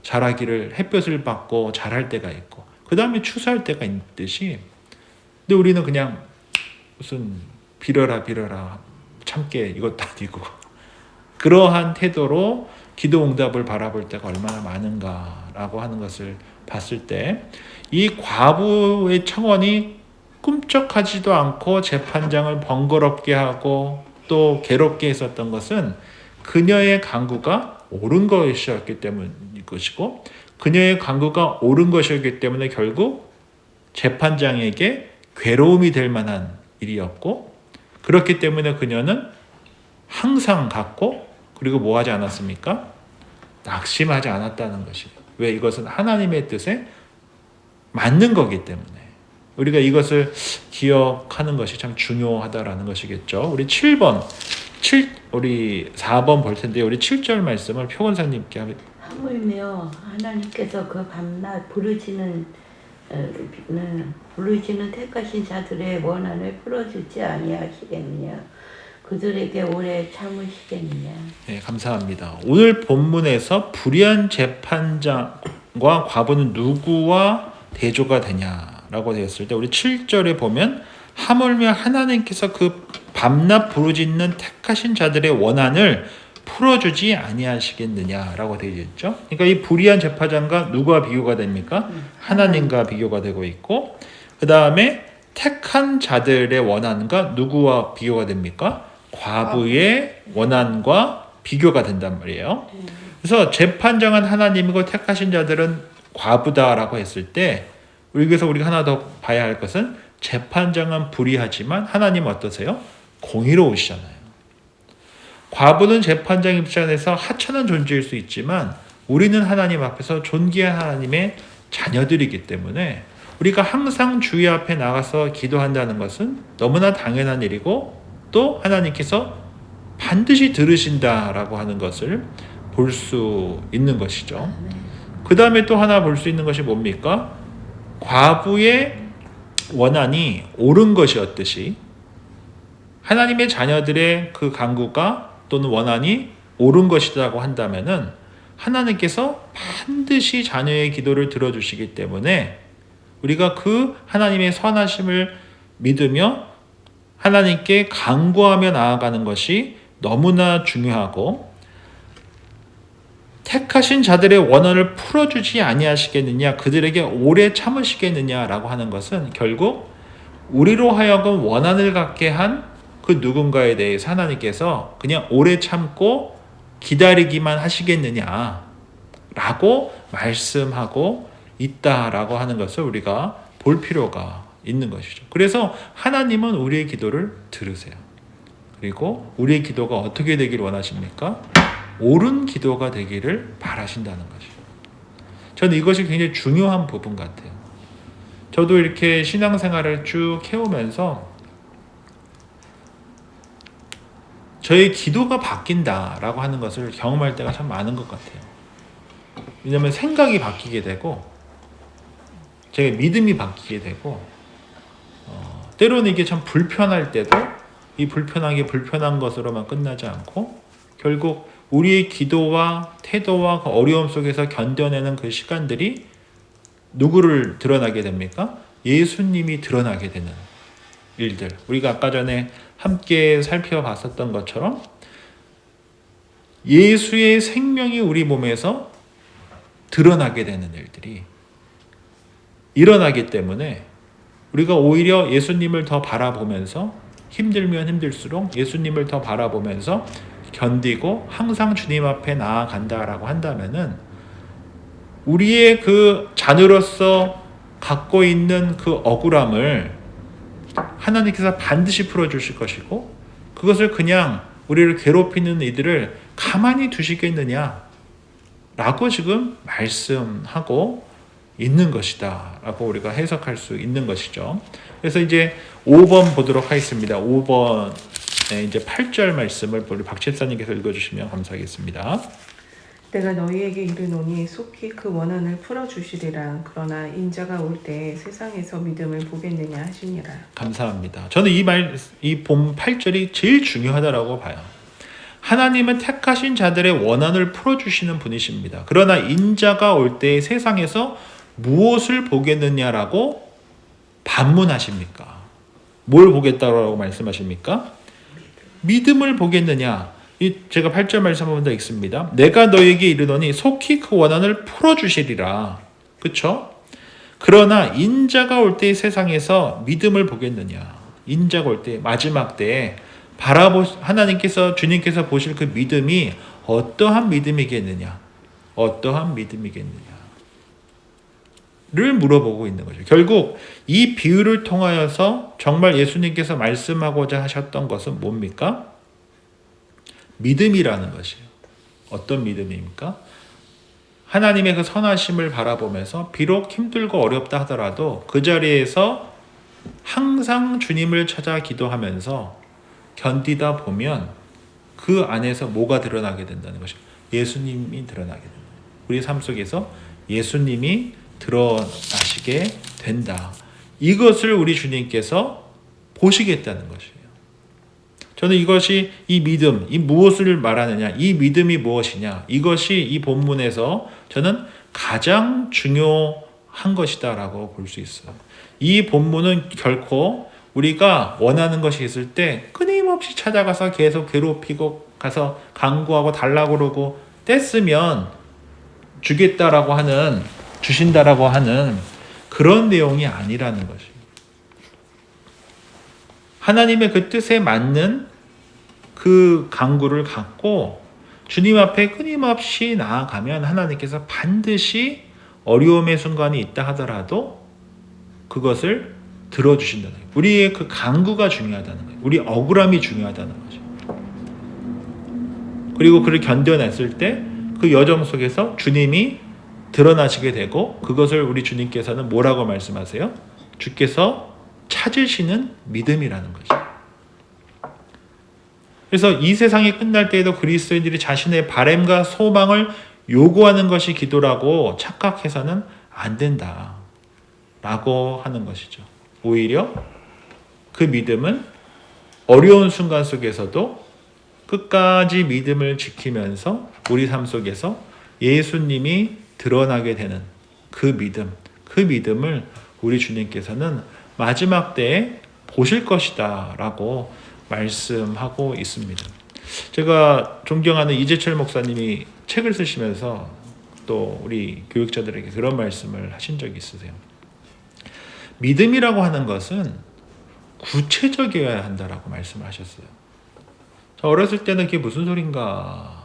자라기를 햇볕을 받고 자랄 때가 있고 그 다음에 추수할 때가 있듯이 근데 우리는 그냥 무슨 빌어라 참게 이것도 아니고 그러한 태도로 기도 응답을 바라볼 때가 얼마나 많은가라고 하는 것을 봤을 때 이 과부의 청원이 꿈쩍하지도 않고 재판장을 번거롭게 하고 또 괴롭게 했었던 것은 그녀의 간구가 옳은 것이었기 때문일 것이고 그녀의 간구가 옳은 것이었기 때문에 결국 재판장에게 괴로움이 될 만한 일이었고 그렇기 때문에 그녀는 항상 갔고 그리고 뭐 하지 않았습니까? 낙심하지 않았다는 것이에요. 왜? 이것은 하나님의 뜻에 맞는 거기 때문에 우리가 이것을 기억하는 것이 참 중요하다라는 것이겠죠. 우리 4번 볼 텐데 우리 7절 말씀을 표건사님께 하물며 하나님께서 그 밤낮 부르짖는 택하신 자들의 원한을 풀어주지 아니하시겠느냐 그들에게 오래 참으시겠느냐. 네, 감사합니다. 오늘 본문에서 불의한 재판장과 과부는 누구와 대조가 되냐라고 되었을 때 우리 7절에 보면 하물며 하나님께서 그 밤낮 부르짖는 택하신 자들의 원한을 풀어주지 아니하시겠느냐라고 되어 있죠. 그러니까 이 불의한 재판장과 누가 비교가 됩니까? 하나님과 비교가 되고 있고 그 다음에 택한 자들의 원한과 누구와 비교가 됩니까? 과부의 원한과 비교가 된단 말이에요. 그래서 재판장은 하나님이고 택하신 자들은 과부다라고 했을 때 여기서 우리가 하나 더 봐야 할 것은 재판장은 불의하지만 하나님 어떠세요? 공의로우시잖아요. 과부는 재판장 입장에서 하찮은 존재일 수 있지만 우리는 하나님 앞에서 존귀한 하나님의 자녀들이기 때문에 우리가 항상 주의 앞에 나가서 기도한다는 것은 너무나 당연한 일이고 또 하나님께서 반드시 들으신다라고 하는 것을 볼 수 있는 것이죠. 그 다음에 또 하나 볼 수 있는 것이 뭡니까? 과부의 원한이 옳은 것이었듯이 하나님의 자녀들의 그 간구가 또는 원한이 옳은 것이라고 한다면은 하나님께서 반드시 자녀의 기도를 들어주시기 때문에 우리가 그 하나님의 선하심을 믿으며 하나님께 간구하며 나아가는 것이 너무나 중요하고, 택하신 자들의 원한을 풀어주지 아니하시겠느냐, 그들에게 오래 참으시겠느냐라고 하는 것은 결국 우리로 하여금 원한을 갖게 한 그 누군가에 대해서 하나님께서 그냥 오래 참고 기다리기만 하시겠느냐라고 말씀하고 있다라고 하는 것을 우리가 볼 필요가 있는 것이죠. 그래서 하나님은 우리의 기도를 들으세요. 그리고 우리의 기도가 어떻게 되기를 원하십니까? 옳은 기도가 되기를 바라신다는 것이죠. 저는 이것이 굉장히 중요한 부분 같아요. 저도 이렇게 신앙생활을 쭉 해오면서 저의 기도가 바뀐다라고 하는 것을 경험할 때가 참 많은 것 같아요. 왜냐하면 생각이 바뀌게 되고 제 믿음이 바뀌게 되고, 때로는 이게 참 불편할 때도 이 불편한 게 불편한 것으로만 끝나지 않고 결국 우리의 기도와 태도와 그 어려움 속에서 견뎌내는 그 시간들이 누구를 드러나게 됩니까? 예수님이 드러나게 되는 일들. 우리가 아까 전에 함께 살펴봤었던 것처럼 예수의 생명이 우리 몸에서 드러나게 되는 일들이 일어나기 때문에 우리가 오히려 예수님을 더 바라보면서 힘들면 힘들수록 예수님을 더 바라보면서 견디고 항상 주님 앞에 나아간다라고 한다면은 우리의 그 자녀로서 갖고 있는 그 억울함을 하나님께서 반드시 풀어주실 것이고, 그것을 그냥 우리를 괴롭히는 이들을 가만히 두시겠느냐 라고 지금 말씀하고 있는 것이다 라고 우리가 해석할 수 있는 것이죠. 그래서 이제 5번 보도록 하겠습니다. 5번에 이제 8절 말씀을 우리 박 집사님께서 읽어주시면 감사하겠습니다. 내가 너희에게 이르노니 속히 그 원한을 풀어주시리라. 그러나 인자가 올 때 세상에서 믿음을 보겠느냐 하시니라. 감사합니다. 저는 이 본 8절이 제일 중요하다라고 봐요. 하나님은 택하신 자들의 원한을 풀어주시는 분이십니다. 그러나 인자가 올 때 세상에서 무엇을 보겠느냐라고 반문하십니까? 뭘 보겠다라고 말씀하십니까? 믿음을 보겠느냐? 제가 8절 말씀 한번 더 읽습니다. 내가 너에게 이르노니 속히 그 원한을 풀어주시리라. 그쵸? 그러나 인자가 올 때 세상에서 믿음을 보겠느냐? 인자가 올 때, 마지막 때에 하나님께서, 주님께서 보실 그 믿음이 어떠한 믿음이겠느냐? 어떠한 믿음이겠느냐? 를 물어보고 있는 거죠. 결국 이 비유를 통하여서 정말 예수님께서 말씀하고자 하셨던 것은 뭡니까? 믿음이라는 것이에요. 어떤 믿음입니까? 하나님의 그 선하심을 바라보면서 비록 힘들고 어렵다 하더라도 그 자리에서 항상 주님을 찾아 기도하면서 견디다 보면 그 안에서 뭐가 드러나게 된다는 것이에요. 예수님이 드러나게 된다. 우리 삶 속에서 예수님이 드러나시게 된다. 이것을 우리 주님께서 보시겠다는 것이에요. 저는 이것이 이 믿음, 이 무엇을 말하느냐, 이 믿음이 무엇이냐, 이것이 이 본문에서 저는 가장 중요한 것이다라고 볼 수 있어요. 이 본문은 결코 우리가 원하는 것이 있을 때 끊임없이 찾아가서 계속 괴롭히고 가서 간구하고 달라고 그러고 떼쓰면 주겠다라고 하는, 주신다라고 하는 그런 내용이 아니라는 것이에요. 하나님의 그 뜻에 맞는 그 간구를 갖고 주님 앞에 끊임없이 나아가면 하나님께서 반드시 어려움의 순간이 있다 하더라도 그것을 들어주신다는 거예요. 우리의 그 간구가 중요하다는 거예요. 우리 억울함이 중요하다는 거죠. 그리고 그를 견뎌냈을 때 그 여정 속에서 주님이 드러나시게 되고 그것을 우리 주님께서는 뭐라고 말씀하세요? 주께서 찾으시는 믿음이라는 거죠. 그래서 이 세상이 끝날 때에도 그리스도인들이 자신의 바램과 소망을 요구하는 것이 기도라고 착각해서는 안 된다라고 하는 것이죠. 오히려 그 믿음은 어려운 순간 속에서도 끝까지 믿음을 지키면서 우리 삶 속에서 예수님이 드러나게 되는 그 믿음을 우리 주님께서는 마지막 때에 보실 것이다 라고 말씀하고 있습니다. 제가 존경하는 이재철 목사님이 책을 쓰시면서 또 우리 교육자들에게 그런 말씀을 하신 적이 있으세요. 믿음이라고 하는 것은 구체적이어야 한다라고 말씀을 하셨어요. 저 어렸을 때는 그게 무슨 소린가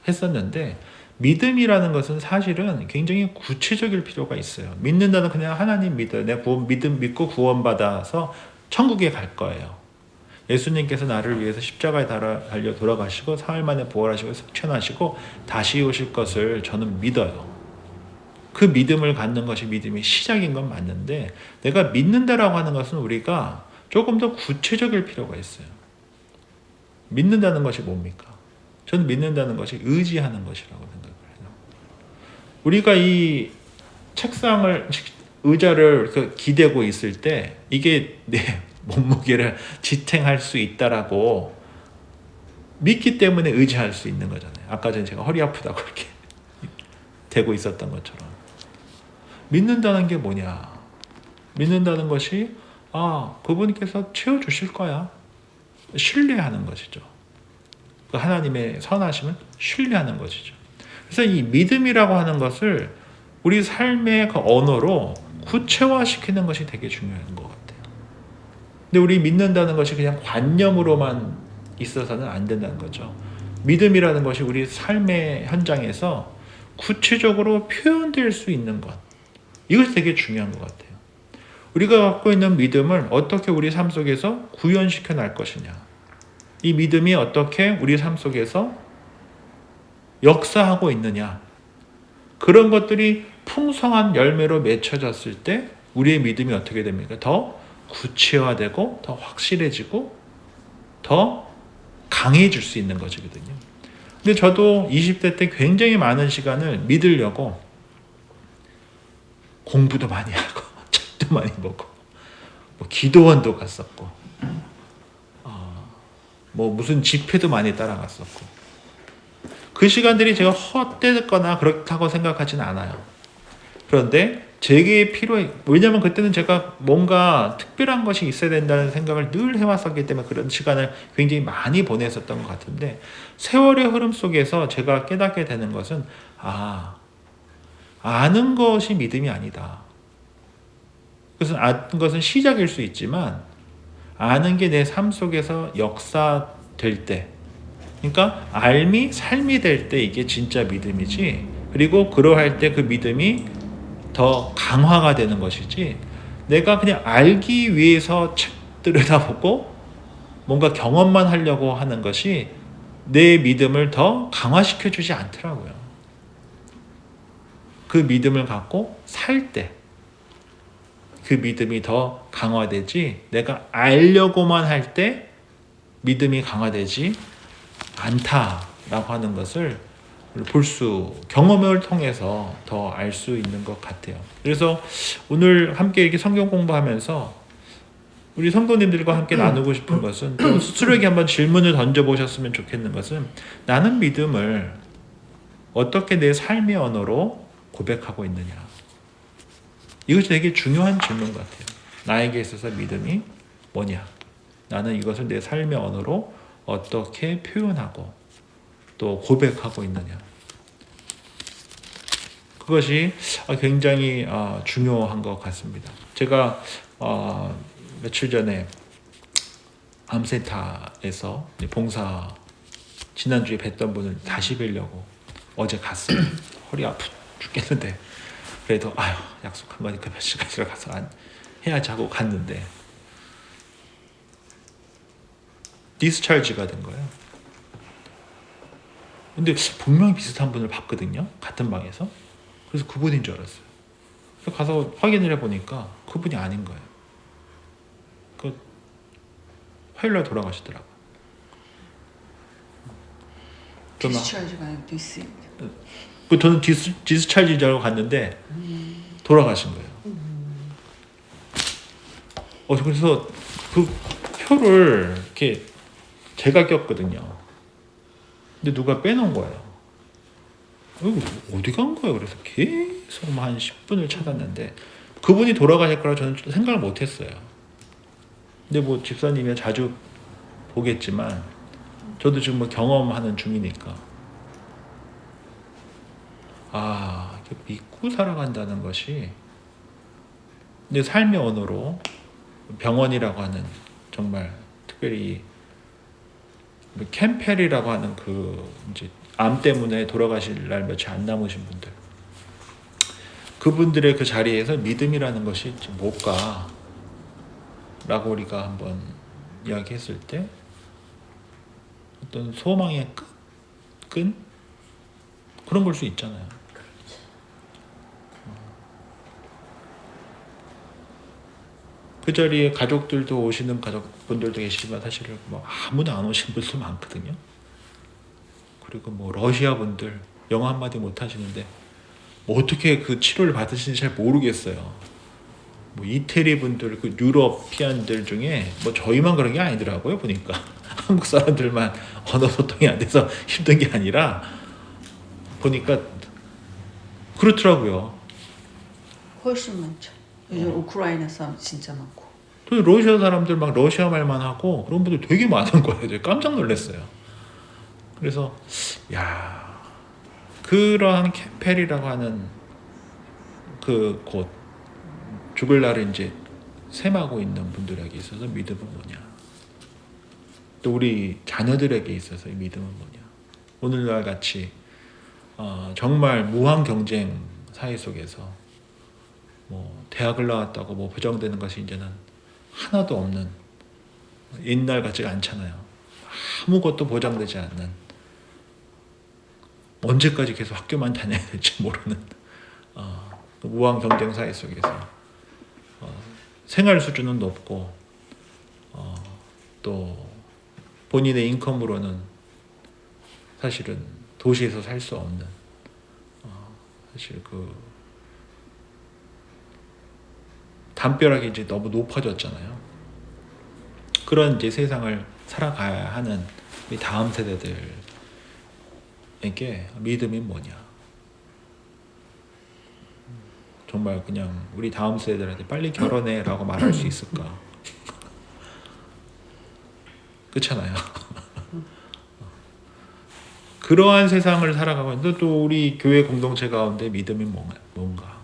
했었는데 믿음이라는 것은 사실은 굉장히 구체적일 필요가 있어요. 믿는다는 그냥 하나님 믿어요. 내가 믿고 구원받아서 천국에 갈 거예요. 예수님께서 나를 위해서 십자가에 달려 돌아가시고 사흘 만에 부활하시고 승천하시고 다시 오실 것을 저는 믿어요. 그 믿음을 갖는 것이 믿음의 시작인 건 맞는데 내가 믿는다라고 하는 것은 우리가 조금 더 구체적일 필요가 있어요. 믿는다는 것이 뭡니까? 저는 믿는다는 것이 의지하는 것이라고 생각을 해요. 우리가 이 의자를 기대고 있을 때 이게 내 몸무게를 지탱할 수 있다라고 믿기 때문에 의지할 수 있는 거잖아요. 아까 전에 제가 허리 아프다고 이렇게 대고 있었던 것처럼. 믿는다는 게 뭐냐? 믿는다는 것이 그분께서 채워주실 거야. 신뢰하는 것이죠. 그 하나님의 선하심을 신뢰하는 것이죠. 그래서 이 믿음이라고 하는 것을 우리 삶의 그 언어로 구체화시키는 것이 되게 중요한 것 같아요. 근데 우리 믿는다는 것이 그냥 관념으로만 있어서는 안 된다는 거죠. 믿음이라는 것이 우리 삶의 현장에서 구체적으로 표현될 수 있는 것. 이것이 되게 중요한 것 같아요. 우리가 갖고 있는 믿음을 어떻게 우리 삶 속에서 구현시켜 날 것이냐. 이 믿음이 어떻게 우리 삶 속에서 역사하고 있느냐. 그런 것들이 풍성한 열매로 맺혀졌을 때 우리의 믿음이 어떻게 됩니까? 더 구체화되고 더 확실해지고 더 강해질 수 있는 것이거든요. 근데 저도 20대 때 굉장히 많은 시간을 믿으려고 공부도 많이 하고 책도 많이 보고 기도원도 갔었고 무슨 집회도 많이 따라갔었고 그 시간들이 제가 헛되거나 그렇다고 생각하지는 않아요. 그런데 제게 필요해. 왜냐하면 그때는 제가 뭔가 특별한 것이 있어야 된다는 생각을 늘 해왔었기 때문에 그런 시간을 굉장히 많이 보냈었던 것 같은데 세월의 흐름 속에서 제가 깨닫게 되는 것은 아는 것이 믿음이 아니다. 그것은 아는 것은 시작일 수 있지만 아는 게 내 삶 속에서 역사될 때 그러니까 삶이 될 때 이게 진짜 믿음이지 그리고 그러할 때 그 믿음이 더 강화가 되는 것이지 내가 그냥 알기 위해서 책 들여다보고 뭔가 경험만 하려고 하는 것이 내 믿음을 더 강화시켜 주지 않더라고요. 그 믿음을 갖고 살 때 그 믿음이 더 강화되지 내가 알려고만 할 때 믿음이 강화되지 않다라고 하는 것을 경험을 통해서 더 알 수 있는 것 같아요. 그래서 오늘 함께 이렇게 성경 공부하면서 우리 성도님들과 함께 나누고 싶은 것은 또 스스로에게 한번 질문을 던져보셨으면 좋겠는 것은 나는 믿음을 어떻게 내 삶의 언어로 고백하고 있느냐. 이것이 되게 중요한 질문 같아요. 나에게 있어서 믿음이 뭐냐. 나는 이것을 내 삶의 언어로 어떻게 표현하고 또 고백하고 있느냐. 그것이 굉장히 중요한 것 같습니다. 제가 며칠 전에 암센터에서 봉사 지난주에 뵀던 분을 다시 뵈려고 어제 갔어요. 허리 아프 죽겠는데 그래도 약속한 거니까 몇 시까지 가서 해야지 하고 갔는데 디스차지가 된 거예요. 근데 분명히 비슷한 분을 봤거든요. 같은 방에서. 그래서 그분인 줄 알았어요. 그래서 가서 확인을 해보니까 그분이 아닌 거예요. 화요일날 돌아가시더라고요. 디스차지가 아니고 저는 디스차지인 줄 알고 갔는데 돌아가신 거예요. 그래서 표를 이렇게 제가 꼈거든요. 근데 누가 빼놓은 거예요. 이거 어디 간 거예요? 그래서 계속 한 10분을 찾았는데 그분이 돌아가실 거라 저는 생각을 못했어요. 근데 뭐 집사님이 자주 보겠지만 저도 지금 뭐 경험하는 중이니까 이렇게 믿고 살아간다는 것이 근데 삶의 언어로 병원이라고 하는 정말 특별히 캠펠이라고 하는 그 이제 암 때문에 돌아가실 날 며칠 안 남으신 분들 그분들의 그 자리에서 믿음이라는 것이 뭘까? 라고 우리가 한번 이야기했을 때 어떤 소망의 끈? 그런 걸 수 있잖아요. 그 자리에 가족들도 오시는 가족분들도 계시지만 사실은 뭐 아무도 안 오신 분도 많거든요. 그리고 뭐 러시아 분들 영어 한마디 못 하시는데 뭐 어떻게 그 치료를 받으시는지 잘 모르겠어요. 뭐 이태리 분들, 그 유러피안들 중에 뭐 저희만 그런 게 아니더라고요. 보니까 한국 사람들만 언어 소통이 안 돼서 힘든 게 아니라 보니까 그렇더라고요. 훨씬 많죠. 요즘 우크라이나 사람 진짜 많고. 또 러시아 사람들 막 러시아 말만 하고 그런 분들 되게 많은 거예요. 제가 깜짝 놀랐어요. 그래서 그러한 캠펠이라고 하는 그 곳 죽을 날을 이제 셈하고 있는 분들에게 있어서 믿음은 뭐냐? 또 우리 자녀들에게 있어서 이 믿음은 뭐냐? 오늘날 같이 정말 무한 경쟁 사회 속에서 뭐 대학을 나왔다고 뭐 보장되는 것이 이제는 하나도 없는 옛날 같지가 않잖아요. 아무것도 보장되지 않는 언제까지 계속 학교만 다녀야 될지 모르는 무한 경쟁 사회 속에서 생활 수준은 높고 또 본인의 인컴으로는 사실은 도시에서 살 수 없는 사실 그 담벼락이 이제 너무 높아졌잖아요. 그런 이제 세상을 살아가야 하는 이 다음 세대들에게 믿음이 뭐냐? 정말 그냥 우리 다음 세대들한테 빨리 결혼해라고 말할 수 있을까? 그렇잖아요. 그러한 세상을 살아가고 있는데 또 우리 교회 공동체 가운데 믿음이 뭔가?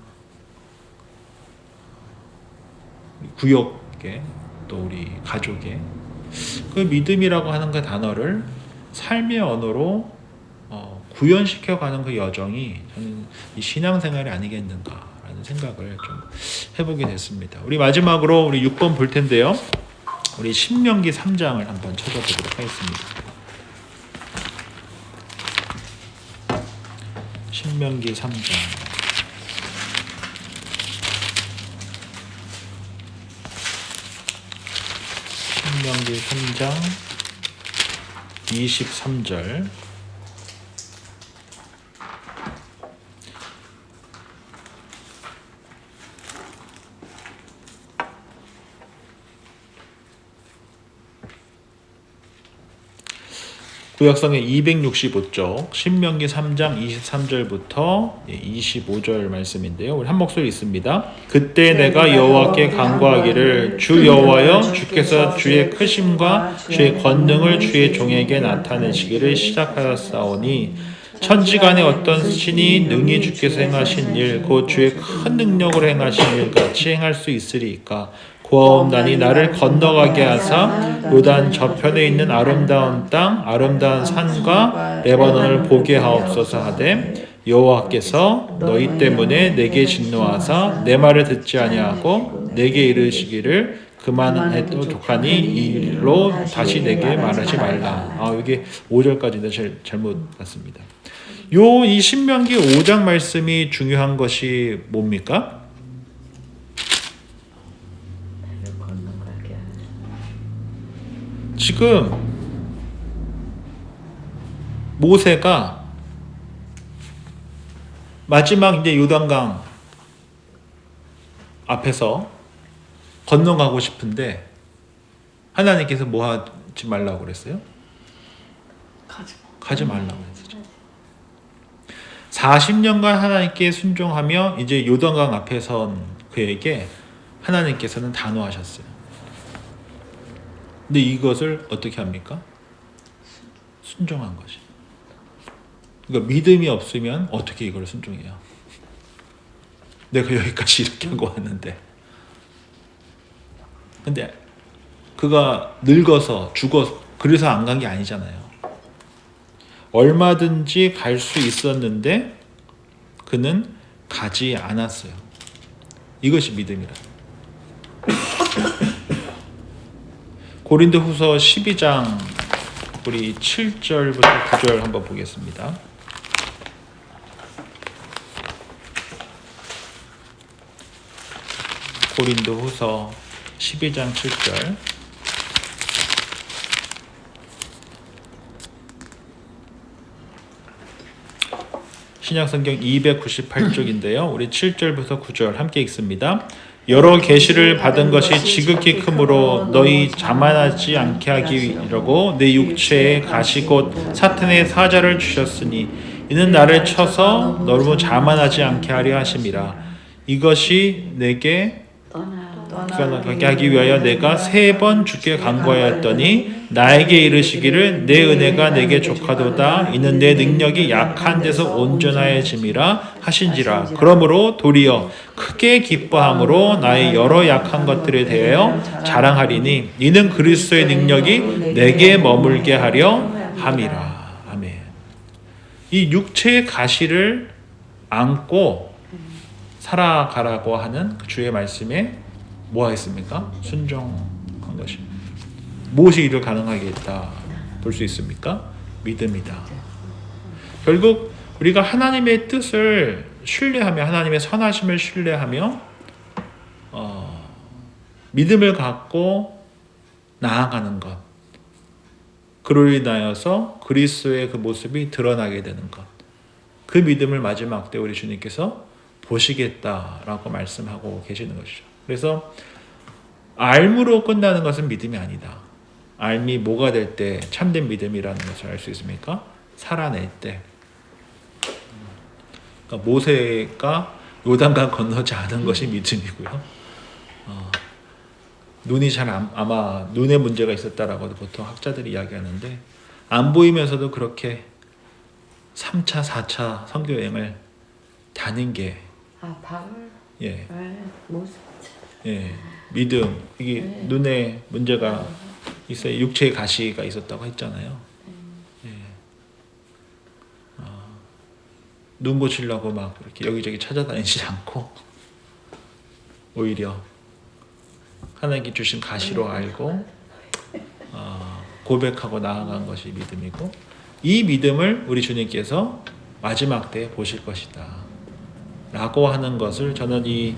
구역에 또 우리 가족에 그 믿음이라고 하는 그 단어를 삶의 언어로 구현시켜가는 그 여정이 저는 이 신앙생활이 아니겠는가라는 생각을 좀 해보게 됐습니다. 우리 마지막으로 우리 6번 볼 텐데요. 우리 신명기 3장을 한번 찾아보도록 하겠습니다. 신명기 3장. 신명기 3장 23절. 구약성의 265쪽 신명기 3장 23절부터 25절 말씀인데요. 우리 한 목소리 있습니다. 그때 내가 여호와께 간구하기를 주 여호와여 주께서 주의 크심과 주의 권능을 주의 종에게 나타내시기를 시작하였사오니 천지간에 어떤 신이 능히 주께서 행하신 일 곧 주의 큰 능력으로 행하신 일 같이 행할 수 있으리이까. 구하옵나니 나를 건너가게 하사 요단 저편에 있는 아름다운 땅 아름다운 산과 레바논을 보게 하옵소서 하되 여호와께서 너희 때문에 내게 진노하사 내 말을 듣지 아니하고 내게 이르시기를 그만해도 족하니 이 일로 다시 내게 말하지 말라. 여기 5절까지는 잘못 봤습니다. 이 신명기 5장 말씀이 중요한 것이 뭡니까? 지금 모세가 마지막 이제 요단강 앞에서 건너가고 싶은데 하나님께서 뭐 하지 말라고 그랬어요? 가지 말라고 했었죠. 40년간 하나님께 순종하며 이제 요단강 앞에 선 그에게 하나님께서는 단호하셨어요. 근데 이것을 어떻게 합니까? 순종한 것이. 그러니까 믿음이 없으면 어떻게 이걸 순종해요? 내가 여기까지 이렇게 하고 왔는데. 근데 그가 늙어서 죽어서 그래서 안 간 게 아니잖아요. 얼마든지 갈 수 있었는데 그는 가지 않았어요. 이것이 믿음이라. 고린도후서 12장 우리 7절부터 9절 한번 보겠습니다. 고린도후서 12장 7절. 신약성경 298쪽인데요. 우리 7절부터 9절 함께 읽습니다. 여러 계시를 받은 것이 지극히 크므로 너희 자만하지 않게 하기 위하려고 내 육체에 가시 곧 사탄의 사자를 주셨으니 이는 나를 쳐서 너무 자만하지 않게 하려 하심이라. 이것이 내게 떠나게 하기 위하여 내가 3번 주께 간구하였더니 나에게 이르시기를 내 은혜가 내게 족하도다. 이는 내 능력이 약한 데서 온전하여짐이라 하신지라. 그러므로 도리어 크게 기뻐함으로 나의 여러 약한 것들에 대하여 자랑하리니 이는 그리스도의 능력이 내게 머물게 하려 함이라. 아멘. 이 육체의 가시를 안고 살아가라고 하는 주의 말씀에 뭐가 있습니까? 순종한 것이. 무엇이 이를 가능하게 했다 볼 수 있습니까? 믿음이다. 결국 우리가 하나님의 뜻을 신뢰하며 하나님의 선하심을 신뢰하며 믿음을 갖고 나아가는 것. 그로 인하여서 그리스도의 그 모습이 드러나게 되는 것. 그 믿음을 마지막 때 우리 주님께서 보시겠다라고 말씀하고 계시는 것이죠. 그래서 알므로 끝나는 것은 믿음이 아니다. 알미 뭐가 될 때 참된 믿음이라는 것을 알 수 있습니까? 살아낼 때. 그러니까 모세가 요단강 건너지 않은 것이 믿음이고요. 눈이 잘 아마 눈에 문제가 있었다라고 보통 학자들이 이야기하는데 안 보이면서도 그렇게 3차, 4차 선교 여행을 다닌 게 바울. 예. 모습. 예. 믿음. 이게 눈에 문제가 있어요. 육체의 가시가 있었다고 했잖아요. 예. 눈 고치려고 막 이렇게 여기저기 찾아다니지 않고 오히려 하나님께 주신 가시로 알고 고백하고 나아간 것이 믿음이고 이 믿음을 우리 주님께서 마지막 때에 보실 것이다 라고 하는 것을 저는 이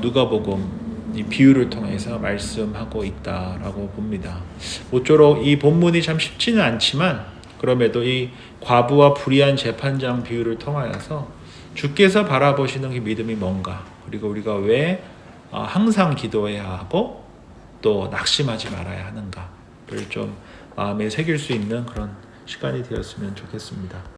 누가복음 이 비유를 통해서 말씀하고 있다라고 봅니다. 모쪼록 이 본문이 참 쉽지는 않지만 그럼에도 이 과부와 불의한 재판장 비유를 통하여서 주께서 바라보시는 그 믿음이 뭔가 그리고 우리가 왜 항상 기도해야 하고 또 낙심하지 말아야 하는가를 좀 마음에 새길 수 있는 그런 시간이 되었으면 좋겠습니다.